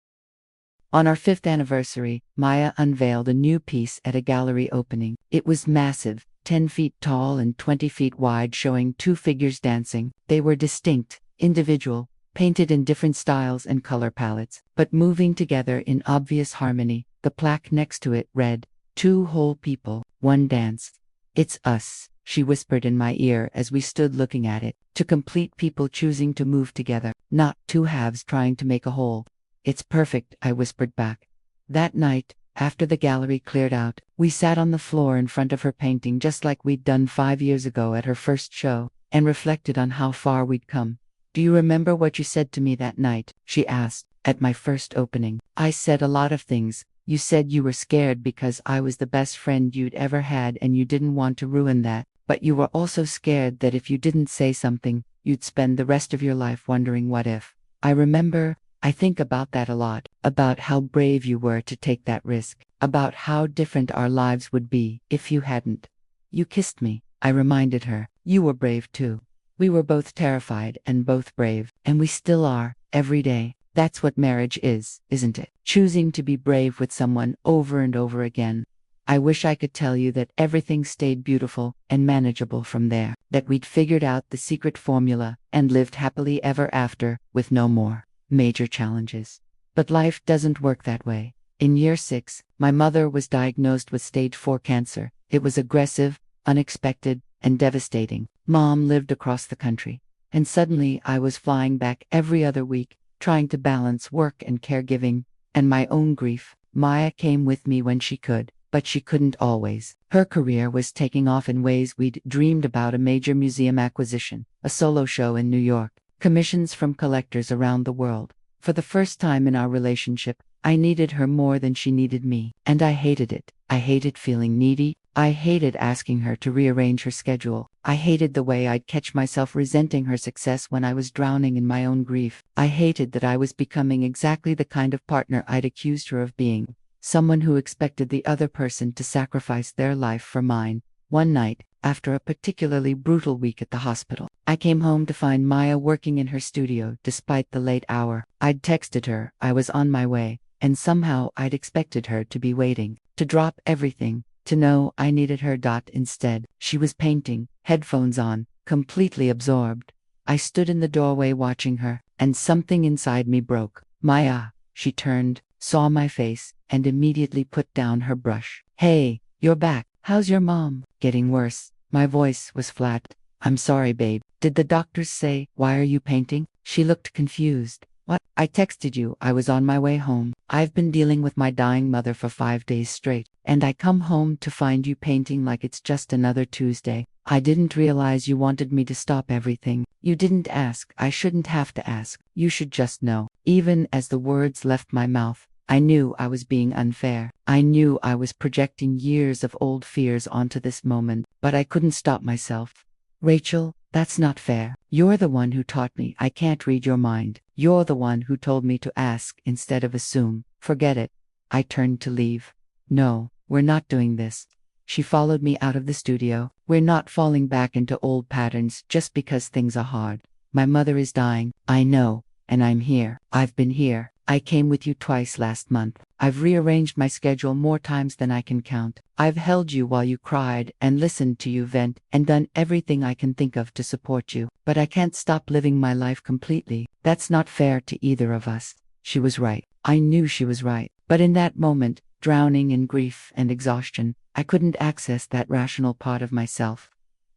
S1: On our 5th anniversary, Maya unveiled a new piece at a gallery opening. It was massive, 10 feet tall and 20 feet wide, showing 2 figures dancing. They were distinct, individual, painted in different styles and color palettes, but moving together in obvious harmony. The plaque next to it read, 2 whole people, 1 dance. It's us, she whispered in my ear as we stood looking at it. 2 complete people choosing to move together, not 2 halves trying to make a whole. It's perfect, I whispered back. That night, after the gallery cleared out, we sat on the floor in front of her painting just like we'd done 5 years ago at her first show, and reflected on how far we'd come. Do you remember what you said to me that night? She asked, at my first opening. I said a lot of things. You said you were scared because I was the best friend you'd ever had and you didn't want to ruin that, but you were also scared that if you didn't say something, you'd spend the rest of your life wondering what if. I remember. I think about that a lot, about how brave you were to take that risk, about how different our lives would be if you hadn't. You kissed me, I reminded her. You were brave too. We were both terrified and both brave, and we still are, every day. That's what marriage is, isn't it? Choosing to be brave with someone over and over again. I wish I could tell you that everything stayed beautiful and manageable from there, that we'd figured out the secret formula and lived happily ever after with no more major challenges. But life doesn't work that way. In year 6, my mother was diagnosed with stage 4 cancer. It was aggressive, unexpected, and devastating. Mom lived across the country, and suddenly I was flying back every other week, trying to balance work and caregiving, and my own grief. Maya came with me when she could, but she couldn't always. Her career was taking off in ways we'd dreamed about: a major museum acquisition, a solo show in New York, commissions from collectors around the world, For the first time in our relationship, I needed her more than she needed me, and I hated it. I hated feeling needy. I hated asking her to rearrange her schedule. I hated the way I'd catch myself resenting her success when I was drowning in my own grief. I hated that I was becoming exactly the kind of partner I'd accused her of being, someone who expected the other person to sacrifice their life for mine. One night, after a particularly brutal week at the hospital, I came home to find Maya working in her studio despite the late hour. I'd texted her I was on my way, and somehow I'd expected her to be waiting, to drop everything, to know I needed her. Instead, she was painting, headphones on, completely absorbed. I stood in the doorway watching her, and something inside me broke. Maya, she turned, saw my face, and immediately put down her brush. Hey, you're back. How's your mom? Getting worse. My voice was flat. I'm sorry, babe. Did the doctors say, why are you painting? She looked confused. What? I texted you I was on my way home. I've been dealing with my dying mother for 5 days straight, and I come home to find you painting like it's just another Tuesday. I didn't realize you wanted me to stop everything. You didn't ask. I shouldn't have to ask. You should just know. Even as the words left my mouth, I knew I was being unfair. I knew I was projecting years of old fears onto this moment, but I couldn't stop myself. Rachel, that's not fair. You're the one who taught me I can't read your mind. You're the one who told me to ask instead of assume. Forget it. I turned to leave. No, we're not doing this. She followed me out of the studio. We're not falling back into old patterns just because things are hard. My mother is dying. I know, and I'm here. I've been here. I came with you twice last month. I've rearranged my schedule more times than I can count. I've held you while you cried and listened to you vent and done everything I can think of to support you. But I can't stop living my life completely. That's not fair to either of us. She was right. I knew she was right. But in that moment, drowning in grief and exhaustion, I couldn't access that rational part of myself.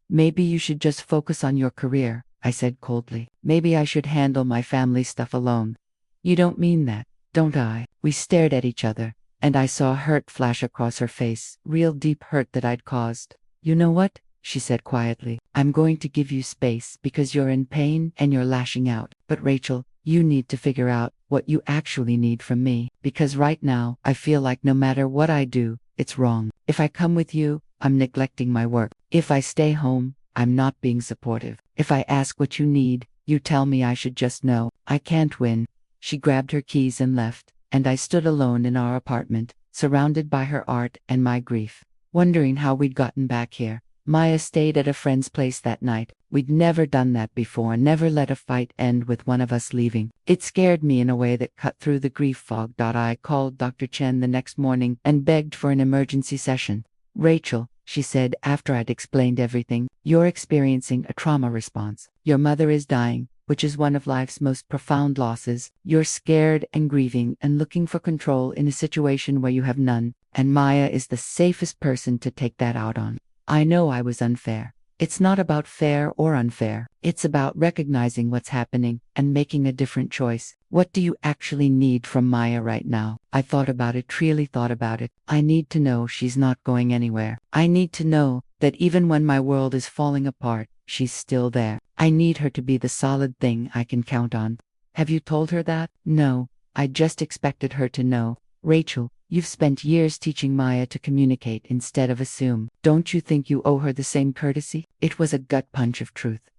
S1: Maybe you should just focus on your career, I said coldly. Maybe I should handle my family stuff alone. You don't mean that, don't I? We stared at each other, and I saw hurt flash across her face, real deep hurt that I'd caused. You know what? She said quietly. I'm going to give you space because you're in pain and you're lashing out. But Rachel, you need to figure out what you actually need from me, because right now, I feel like no matter what I do, it's wrong. If I come with you, I'm neglecting my work. If I stay home, I'm not being supportive. If I ask what you need, you tell me I should just know. I can't win. She grabbed her keys and left, and I stood alone in our apartment, surrounded by her art and my grief, wondering how we'd gotten back here. Maya stayed at a friend's place that night. We'd never done that before, never let a fight end with one of us leaving. It scared me in a way that cut through the grief fog. I called Dr. Chen the next morning and begged for an emergency session. Rachel, she said after I'd explained everything, you're experiencing a trauma response. Your mother is dying, which is one of life's most profound losses. You're scared and grieving and looking for control in a situation where you have none, and Maya is the safest person to take that out on. I know I was unfair. It's not about fair or unfair. It's about recognizing what's happening and making a different choice. What do you actually need from Maya right now? I thought about it, really thought about it. I need to know she's not going anywhere. I need to know that even when my world is falling apart, she's still there. I need her to be the solid thing I can count on. Have you told her that? No, I just expected her to know. Rachel, you've spent years teaching Maya to communicate instead of assume. Don't you think you owe her the same courtesy? It was a gut punch of truth.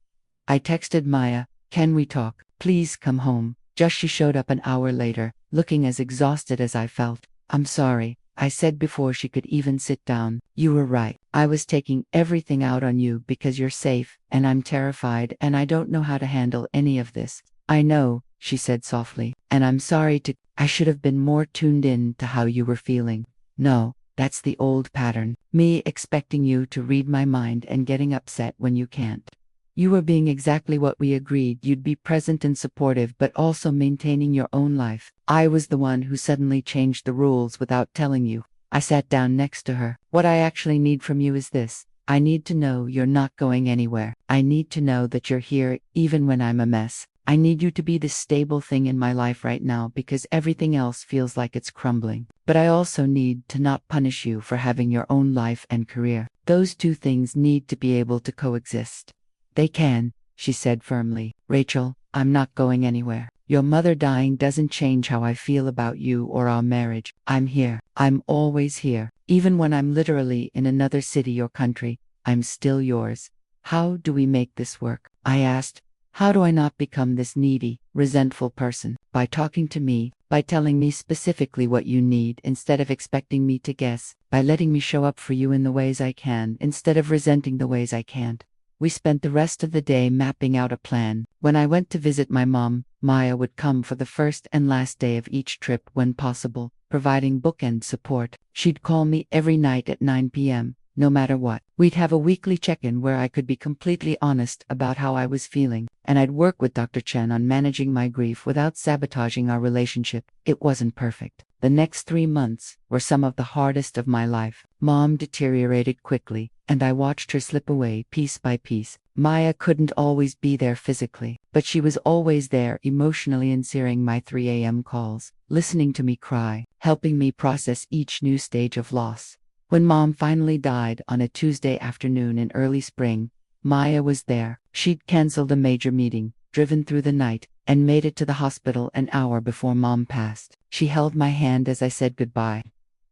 S1: I texted Maya, can we talk? Please come home. Just she showed up an hour later, looking as exhausted as I felt. I'm sorry, I said before she could even sit down. You were right. I was taking everything out on you because you're safe, and I'm terrified and I don't know how to handle any of this. I know, she said softly, and I'm sorry to. I should have been more tuned in to how you were feeling. No, that's the old pattern. Me expecting you to read my mind and getting upset when you can't. You were being exactly what we agreed. You'd be present and supportive, but also maintaining your own life. I was the one who suddenly changed the rules without telling you. I sat down next to her. What I actually need from you is this. I need to know you're not going anywhere. I need to know that you're here even when I'm a mess. I need you to be the stable thing in my life right now because everything else feels like it's crumbling. But I also need to not punish you for having your own life and career. Those two things need to be able to coexist. They can, she said firmly. Rachel, I'm not going anywhere. Your mother dying doesn't change how I feel about you or our marriage. I'm here. I'm always here. Even when I'm literally in another city or country, I'm still yours. How do we make this work? I asked. How do I not become this needy, resentful person? By talking to me, by telling me specifically what you need instead of expecting me to guess, by letting me show up for you in the ways I can instead of resenting the ways I can't. We spent the rest of the day mapping out a plan. When I went to visit my mom, Maya would come for the first and last day of each trip when possible, providing bookend support. She'd call me every night at 9 p.m., no matter what. We'd have a weekly check-in where I could be completely honest about how I was feeling, and I'd work with Dr. Chen on managing my grief without sabotaging our relationship. It wasn't perfect. The next 3 months were some of the hardest of my life. Mom deteriorated quickly, and I watched her slip away piece by piece. Maya couldn't always be there physically, but she was always there emotionally, answering my 3 a.m. calls, listening to me cry, helping me process each new stage of loss. When Mom finally died on a Tuesday afternoon in early spring, Maya was there. She'd canceled a major meeting, driven through the night, and made it to the hospital an hour before Mom passed. She held my hand as I said goodbye.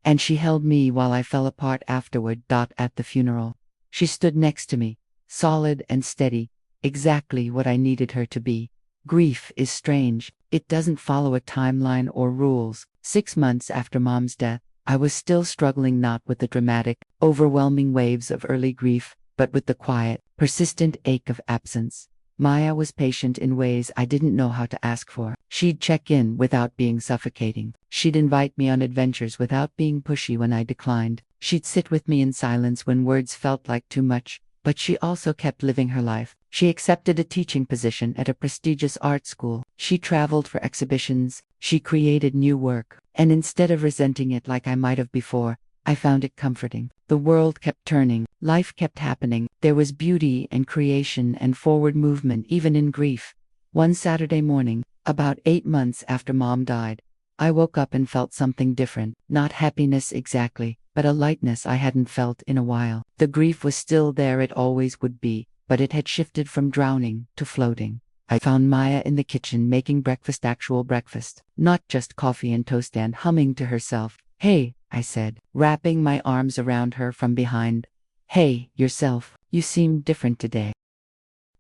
S1: And she held me while I fell apart afterward. At the funeral, she stood next to me, solid and steady, exactly what I needed her to be. Grief is strange. It doesn't follow a timeline or rules. 6 months after Mom's death, I was still struggling not with the dramatic, overwhelming waves of early grief, but with the quiet, persistent ache of absence. Maya was patient in ways I didn't know how to ask for. She'd check in without being suffocating. She'd invite me on adventures without being pushy when I declined. She'd sit with me in silence when words felt like too much, but she also kept living her life. She accepted a teaching position at a prestigious art school. She traveled for exhibitions. She created new work. And instead of resenting it like I might have before, I found it comforting. The world kept turning. Life kept happening. There was beauty and creation and forward movement even in grief. One Saturday morning, about 8 months after Mom died, I woke up and felt something different. Not happiness exactly, but a lightness I hadn't felt in a while. The grief was still there, it always would be, but it had shifted from drowning to floating. I found Maya in the kitchen making breakfast, actual breakfast, not just coffee and toast, and humming to herself. "Hey," I said, wrapping my arms around her from behind. "Hey, yourself, you seem different today."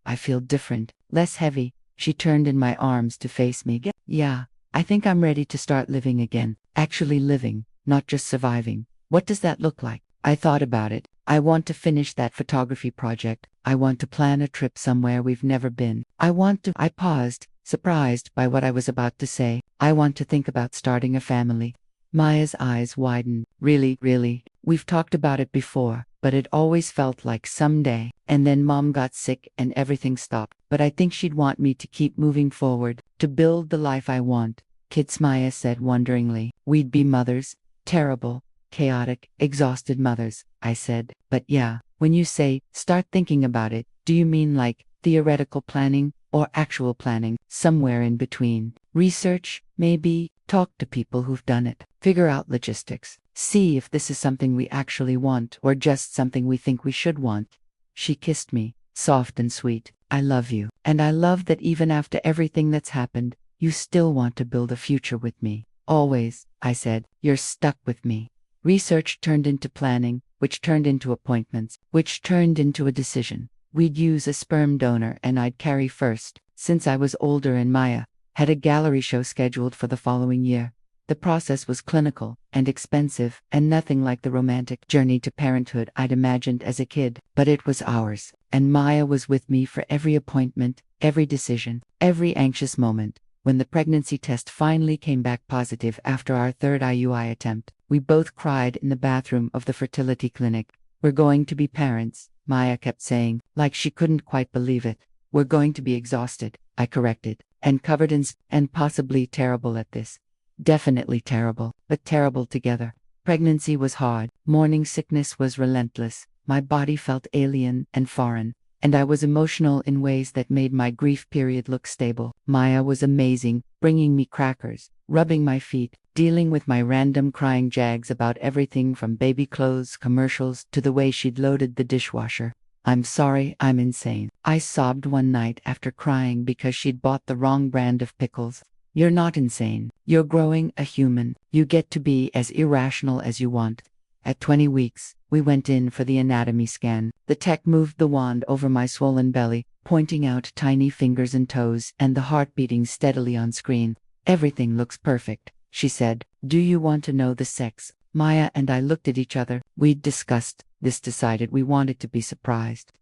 S1: "I feel different, less heavy." She turned in my arms to face me. "Yeah, I think I'm ready to start living again. Actually living, not just surviving." "What does that look like?" I thought about it. "I want to finish that photography project. I want to plan a trip somewhere we've never been. I paused, surprised by what I was about to say. "I want to think about starting a family." Maya's eyes widened. "Really, really? We've talked about it before, but it always felt like someday. And then Mom got sick and everything stopped. But I think she'd want me to keep moving forward, to build the life I want." "Kids," Maya said wonderingly. "We'd be mothers. Terrible, chaotic, exhausted mothers," I said. "But yeah, when you say, start thinking about it, do you mean like theoretical planning or actual planning, somewhere in between? Research, maybe, talk to people who've done it, figure out logistics, see if this is something we actually want or just something we think we should want?" She kissed me, soft and sweet. "I love you. And I love that even after everything that's happened, you still want to build a future with me." "Always," I said. "You're stuck with me." Research turned into planning, which turned into appointments, which turned into a decision. We'd use a sperm donor and I'd carry first, since I was older, and Maya had a gallery show scheduled for the following year. The process was clinical and expensive and nothing like the romantic journey to parenthood I'd imagined as a kid, but it was ours, and Maya was with me for every appointment, every decision, every anxious moment. When the pregnancy test finally came back positive after our 3rd IUI attempt, we both cried in the bathroom of the fertility clinic. "We're going to be parents," Maya kept saying, like she couldn't quite believe it. "We're going to be exhausted," I corrected, "and covered in and possibly terrible at this." Definitely terrible, but terrible together. Pregnancy was hard. Morning sickness was relentless. My body felt alien and foreign, and I was emotional in ways that made my grief period look stable. Maya was amazing, bringing me crackers, rubbing my feet, dealing with my random crying jags about everything from baby clothes commercials to the way she'd loaded the dishwasher. I'm sorry, I'm insane. I sobbed one night after crying because she'd bought the wrong brand of pickles. You're not insane. You're growing a human. You get to be as irrational as you want. At 20 weeks, we went in for the anatomy scan. The tech moved the wand over my swollen belly, pointing out tiny fingers and toes, and the heart beating steadily on screen. Everything looks perfect, she said. Do you want to know the sex? Maya and I looked at each other. We'd discussed this, decided we wanted to be surprised.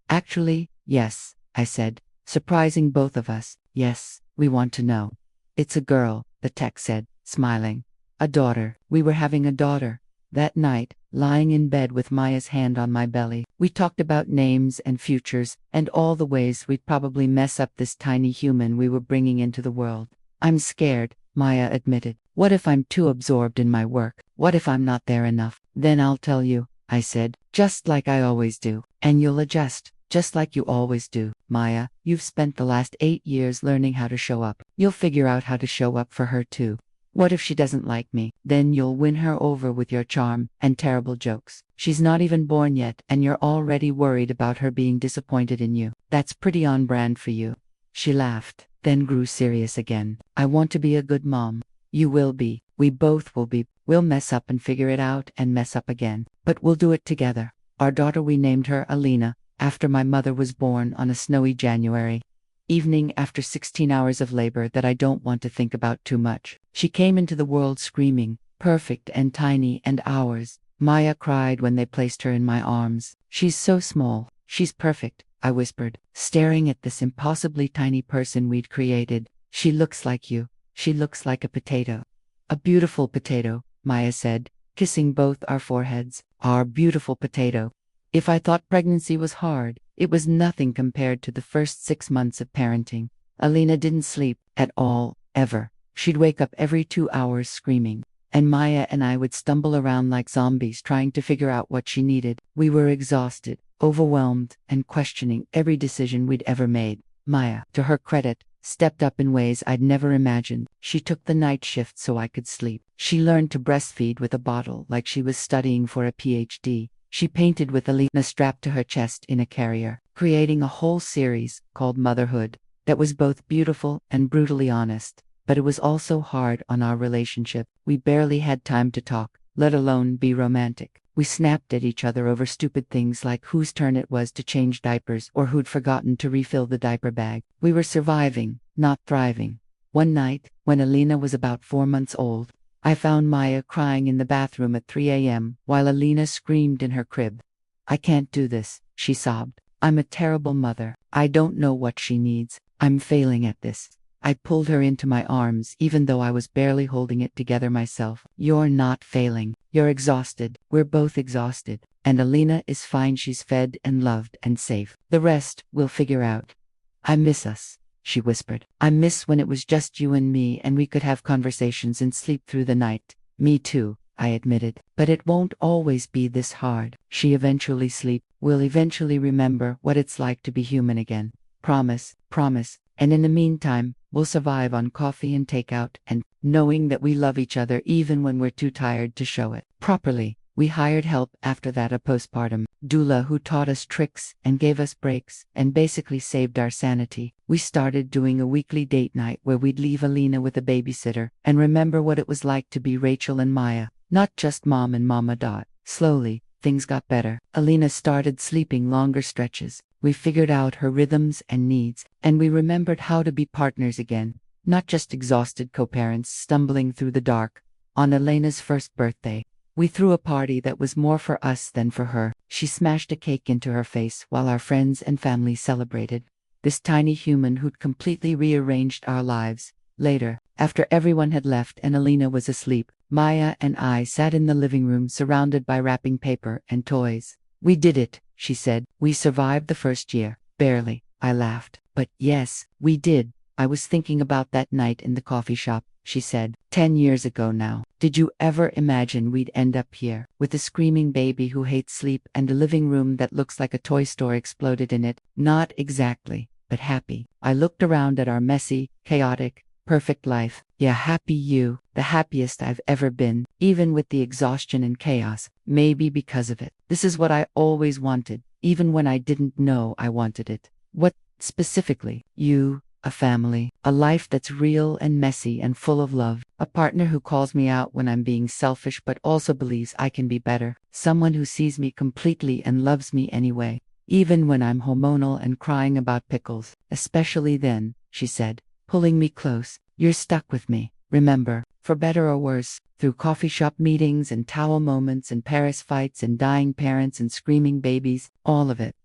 S1: Actually, yes, I said, surprising both of us. Yes, we want to know. It's a girl, the tech said, smiling. A daughter. We were having a daughter. That night, lying in bed with Maya's hand on my belly, we talked about names and futures, and all the ways we'd probably mess up this tiny human we were bringing into the world. I'm scared, Maya admitted. What if I'm too absorbed in my work? What if I'm not there enough? Then I'll tell you, I said, just like I always do. And you'll adjust, just like you always do. Maya, you've spent the last 8 years learning how to show up. You'll figure out how to show up for her too. What if she doesn't like me? Then you'll win her over with your charm and terrible jokes. She's not even born yet, and you're already worried about her being disappointed in you. That's pretty on brand for you. She laughed, then grew serious again. I want to be a good mom. You will be. We both will be. We'll mess up and figure it out and mess up again. But we'll do it together. Our daughter, we named her Alina, after my mother was born on a snowy January evening after 16 hours of labor that I don't want to think about too much. She came into the world screaming, perfect and tiny and ours. Maya cried when they placed her in my arms. She's so small. She's perfect, I whispered, staring at this impossibly tiny person we'd created. She looks like you. She looks like a potato. A beautiful potato, Maya said, kissing both our foreheads. Our beautiful potato. If I thought pregnancy was hard, it was nothing compared to the first 6 months of parenting. Alina didn't sleep at all, ever. She'd wake up every 2 hours screaming, and Maya and I would stumble around like zombies trying to figure out what she needed. We were exhausted, overwhelmed, and questioning every decision we'd ever made. Maya, to her credit, stepped up in ways I'd never imagined. She took the night shift so I could sleep. She learned to breastfeed with a bottle like she was studying for a PhD. She painted with Alina strapped to her chest in a carrier, creating a whole series called Motherhood that was both beautiful and brutally honest. But it was also hard on our relationship. We barely had time to talk, let alone be romantic. We snapped at each other over stupid things like whose turn it was to change diapers or who'd forgotten to refill the diaper bag. We were surviving, not thriving. One night, when Alina was about 4 months old, I found Maya crying in the bathroom at 3 a.m. while Alina screamed in her crib. I can't do this, she sobbed. I'm a terrible mother. I don't know what she needs. I'm failing at this. I pulled her into my arms even though I was barely holding it together myself. You're not failing. You're exhausted. We're both exhausted. And Alina is fine. She's fed and loved and safe. The rest we'll figure out. I miss us, she whispered. I miss when it was just you and me and we could have conversations and sleep through the night. Me too, I admitted. But it won't always be this hard. She eventually sleep. We'll eventually remember what it's like to be human again. Promise, promise. And in the meantime, we'll survive on coffee and takeout and knowing that we love each other even when we're too tired to show it properly. We hired help after that, a postpartum doula who taught us tricks and gave us breaks and basically saved our sanity. We started doing a weekly date night where we'd leave Alina with a babysitter and remember what it was like to be Rachel and Maya, not just mom and mama. Slowly, things got better. Alina started sleeping longer stretches. We figured out her rhythms and needs, and we remembered how to be partners again, not just exhausted co-parents stumbling through the dark. On Elena's first birthday, we threw a party that was more for us than for her. She smashed a cake into her face while our friends and family celebrated. This tiny human who'd completely rearranged our lives. Later, after everyone had left and Alina was asleep, Maya and I sat in the living room surrounded by wrapping paper and toys. We did it, she said. We survived the first year. Barely, I laughed. But yes, we did. I was thinking about that night in the coffee shop, she said. 10 years ago now. Did you ever imagine we'd end up here, with a screaming baby who hates sleep and a living room that looks like a toy store exploded in it? Not exactly, but happy. I looked around at our messy, chaotic, perfect life. Yeah, happy you, the happiest I've ever been, even with the exhaustion and chaos, maybe because of it. This is what I always wanted, even when I didn't know I wanted it. What specifically? You, a family, a life that's real and messy and full of love, a partner who calls me out when I'm being selfish but also believes I can be better, someone who sees me completely and loves me anyway, even when I'm hormonal and crying about pickles, especially then, she said, pulling me close. You're stuck with me, remember, for better or worse, through coffee shop meetings and towel moments and Paris fights and dying parents and screaming babies, all of it,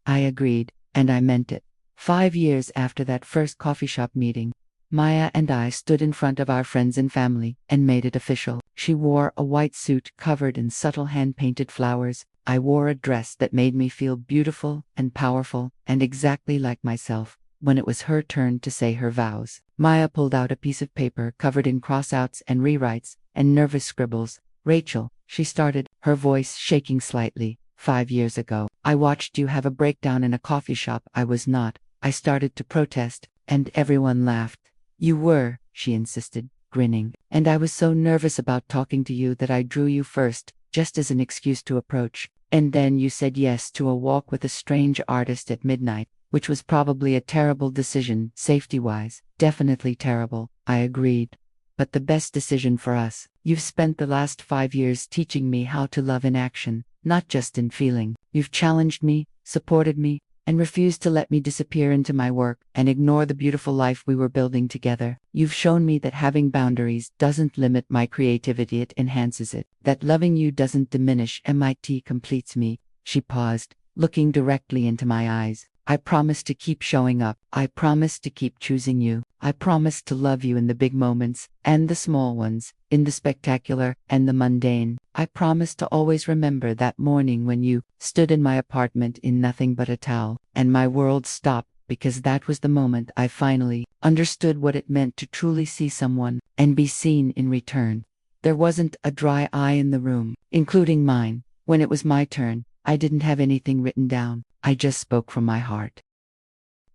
S1: I agreed, and I meant it. 5 years after that first coffee shop meeting, Maya and I stood in front of our friends and family and made it official. She wore a white suit covered in subtle hand-painted flowers. I wore a dress that made me feel beautiful and powerful and exactly like myself. When it was her turn to say her vows, Maya pulled out a piece of paper covered in crossouts and rewrites and nervous scribbles. Rachel, she started, her voice shaking slightly. 5 years ago, I watched you have a breakdown in a coffee shop I was not. I started to protest, and everyone laughed. You were, she insisted, grinning, and I was so nervous about talking to you that I drew you first, just as an excuse to approach. And then you said yes to a walk with a strange artist at midnight, which was probably a terrible decision, safety-wise. Definitely terrible, I agreed. But the best decision for us. You've spent the last 5 years teaching me how to love in action, not just in feeling. You've challenged me, supported me, and refused to let me disappear into my work and ignore the beautiful life we were building together. You've shown me that having boundaries doesn't limit my creativity, it enhances it. That loving you doesn't diminish MIT completes me. She paused, looking directly into my eyes. I promise to keep showing up. I promise to keep choosing you. I promise to love you in the big moments and the small ones, in the spectacular and the mundane. I promise to always remember that morning when you stood in my apartment in nothing but a towel, and my world stopped, because that was the moment I finally understood what it meant to truly see someone and be seen in return. There wasn't a dry eye in the room, including mine. When it was my turn, I didn't have anything written down. I just spoke from my heart.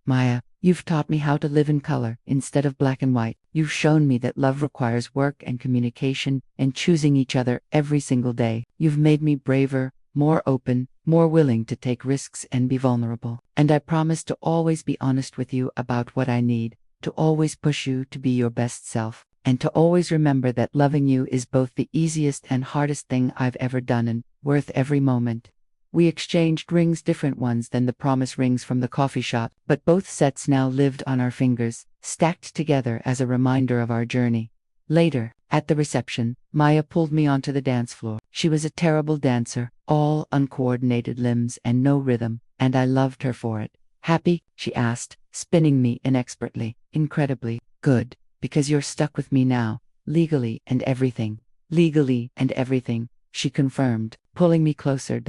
S1: Maya, you've taught me how to live in color instead of black and white. You've shown me that love requires work and communication and choosing each other every single day. You've made me braver, more open, more willing to take risks and be vulnerable. And I promise to always be honest with you about what I need, to always push you to be your best self, and to always remember that loving you is both the easiest and hardest thing I've ever done and worth every moment. We exchanged rings, different ones than the promise rings from the coffee shop, but both sets now lived on our fingers, stacked together as a reminder of our journey. Later, at the reception, Maya pulled me onto the dance floor. She was a terrible dancer, all uncoordinated limbs and no rhythm, and I loved her for it. Happy? She asked, spinning me inexpertly. Incredibly. Good, because you're stuck with me now, legally and everything. Legally and everything, she confirmed, pulling me closer.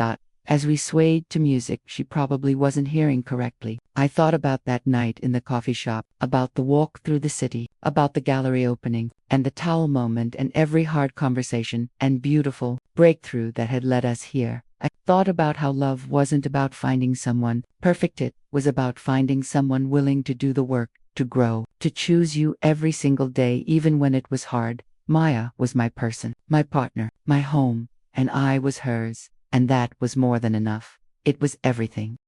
S1: As we swayed to music she probably wasn't hearing correctly, I thought about that night in the coffee shop, about the walk through the city, about the gallery opening, and the towel moment and every hard conversation and beautiful breakthrough that had led us here. I thought about how love wasn't about finding someone perfect, it was about finding someone willing to do the work, to grow, to choose you every single day even when it was hard. Maya was my person, my partner, my home, and I was hers. And that was more than enough. It was everything.